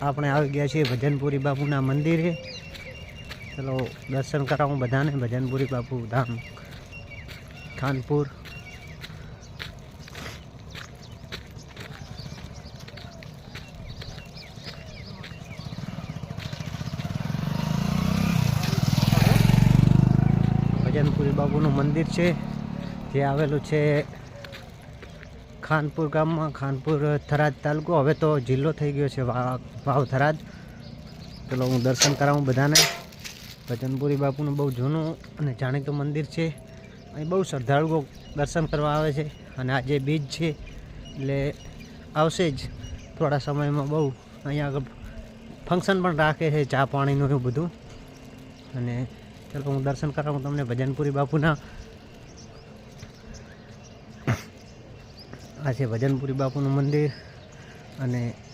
આપણે આવી ગયા છીએ ભજનપુરી બાપુના મંદિરે। ચલો દર્શન કરાવું બધાને ભજનપુરી બાપુ ધામ ખાનપુર। ભજનપુરી બાપુનું મંદિર છે જે આવેલું છે ખાનપુર ગામમાં। ખાનપુર થરાદ તાલુકો, હવે તો જિલ્લો થઈ ગયો છે વાવ થરાદ। ચલો હું દર્શન કરાવું બધાને। ભજનપુરી બાપુનું બહુ જૂનું અને જાણીતું મંદિર છે। અહીં બહુ શ્રદ્ધાળુઓ દર્શન કરવા આવે છે અને આજે બીજ છે એટલે આવશે જ થોડા સમયમાં। બહુ અહીંયા આગળ ફંક્શન પણ રાખે છે, ચા પાણીનું એવું બધું। અને ચલો હું દર્શન કરાવું તમને ભજનપુરી બાપુના। આ છે ભજનપુરી બાપુનું મંદિર અને